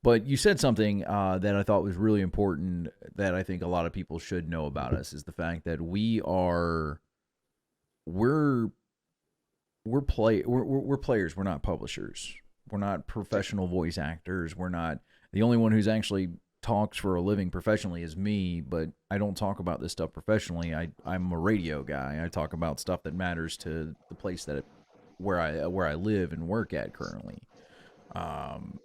But you said something that I thought was really important that I think a lot of people should know about us is the fact that we're we're players. We're not publishers. We're not professional voice actors. We're not the only one who's actually talks for a living professionally is me, but I don't talk about this stuff professionally. I'm a radio guy. I talk about stuff that matters to the place where I live and work at currently. Um,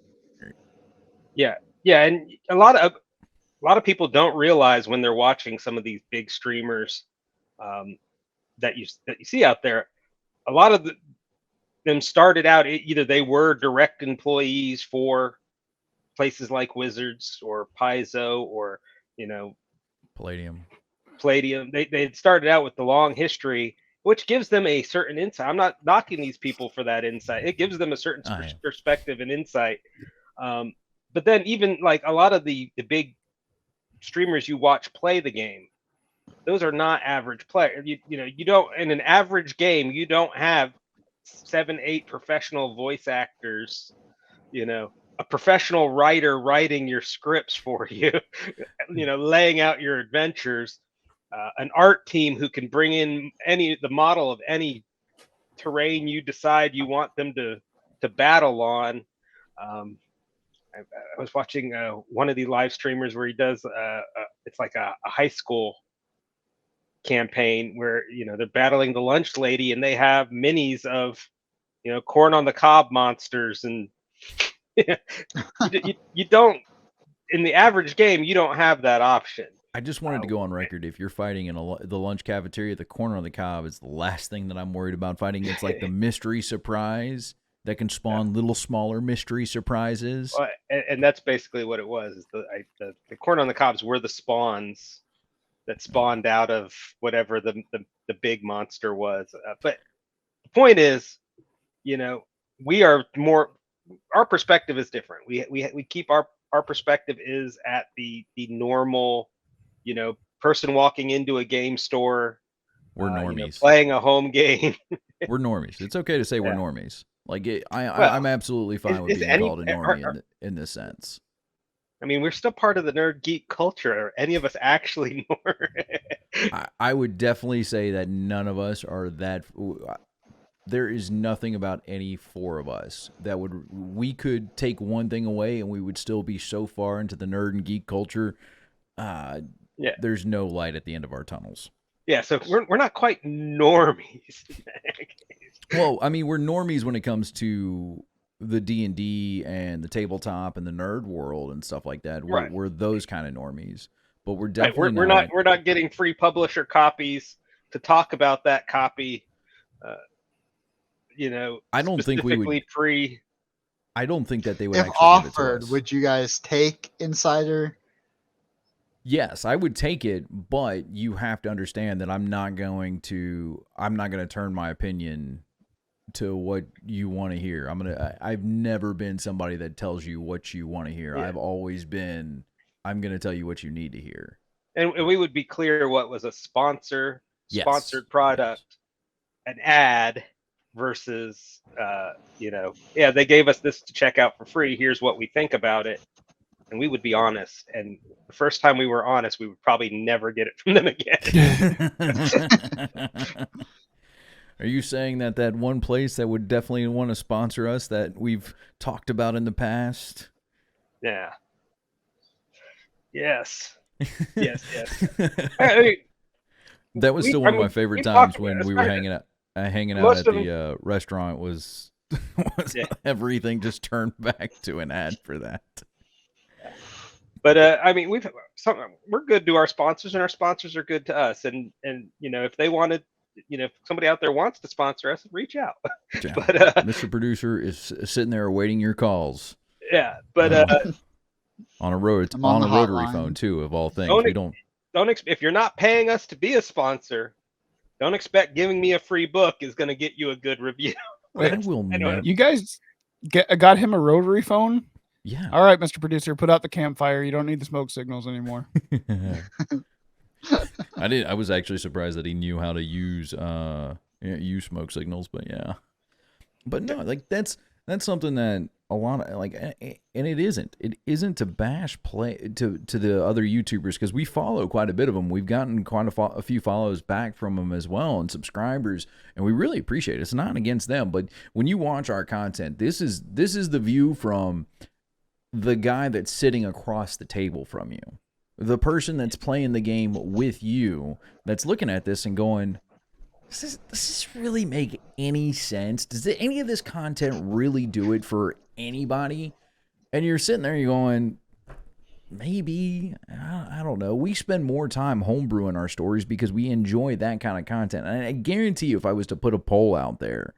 Yeah, yeah, and a lot of people don't realize when they're watching some of these big streamers um, that you see out there. A lot of them started out either they were direct employees for places like Wizards or Paizo or you know Palladium. Palladium. They had started out with the long history, which gives them a certain insight. I'm not knocking these people for that insight. It gives them a certain I perspective and insight. Um, but then even like a lot of the big streamers you watch play the game, those are not average players. You don't in an average game you don't have 7 8 professional voice actors, a professional writer writing your scripts for you, laying out your adventures, an art team who can bring in the model of any terrain you decide you want them to battle on. um, I was watching one of the live streamers where he does it's like a high school campaign where they're battling the lunch lady and they have minis of corn on the cob monsters and you don't in the average game you don't have that option. I just wanted to uh, go on record. If you're fighting in the lunch cafeteria, the corner on the cob is the last thing that I'm worried about fighting. It's like the mystery surprise that can yeah. spawn little smaller mystery surprises. And that's basically what it was. Is the corn on the cobs were the spawns that spawned out of whatever the big monster was. But the point is, you know, we are more. Our perspective is different. We keep our perspective is at the normal, person walking into a game store, We're normies. playing a home game. We're normies. It's okay to say we're Yeah. normies. Like I'm Well, absolutely is, fine with is being any? called a normie in this sense. I mean, we're still part of the nerd geek culture. Are any of us actually more? I would definitely say that none of us are that. There is nothing about any four of us that would we could take one thing away and we would still be so far into the nerd and geek culture. Uh, Yeah. there's no light at the end of our tunnels. Yeah, so we're not quite normies. Well, I mean, we're normies when it comes to the D&D and the tabletop and the nerd world and stuff like that. We're Right. we're those kind of normies, but we're Right. definitely We're not not. we're not getting free publisher copies to talk about that copy. Uh, I don't think we would. specifically pre. I don't think that they would If actually give it to offered, us. would you guys take Insider? Yes, I would take it, but you have to understand that I'm not going to turn my opinion to what you want to hear. I've never been somebody that tells you what you want to hear. Yeah. I've always been I'm going to tell you what you need to hear. And we would be clear what was a sponsored Yes. product, an ad versus they gave us this to check out for free. Here's what we think about it. And we would be honest. And the first time we were honest, we would probably never get it from them again. Are you saying that one place that would definitely want to sponsor us that we've talked about in the past? Yeah. Yes. Yes. I mean, that was still one of my favorite times when we were hanging out at the restaurant was everything just turned back to an ad for that. But I mean, we're good to our sponsors, and our sponsors are good to us. And if they wanted, if somebody out there wants to sponsor us, reach out. Yeah. But Mr. Producer is sitting there awaiting your calls. Yeah, but on a rotary hotline. phone too, of all things. If you're not paying us to be a sponsor, don't expect giving me a free book is going to get you a good review. You guys got him a rotary phone? Yeah. All right, Mr. Producer, put out the campfire. You don't need the smoke signals anymore. I was actually surprised that he knew how to use smoke signals, but yeah. But no, like That's something that a lot of like, and it isn't to bash play to the other YouTubers, because we follow quite a bit of them. We've gotten quite a few follows back from them as well, and subscribers, and we really appreciate it. It's not against them, but when you watch our content, this is the view from the guy that's sitting across the table from you, the person that's playing the game with you, that's looking at this and going, does this really make any sense? Does any of this content really do it for anybody? And you're sitting there, you're going, maybe, I don't know. We spend more time homebrewing our stories because we enjoy that kind of content. And I guarantee you, if I was to put a poll out there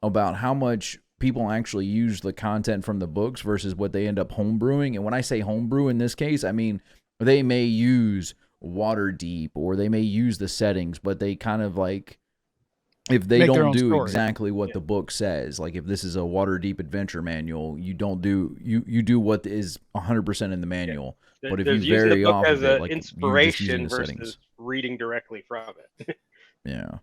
about how much people actually use the content from the books versus what they end up homebrewing, and when I say homebrew in this case, I mean they may use Waterdeep or they may use the settings, but they kind of like, if they Make their don't own do story. exactly what the book says, like if this is a Waterdeep adventure manual, you don't do you do what is 100% in the manual. But if There's you using vary the book off as of it, an like inspiration the versus settings. reading directly from it. Yeah.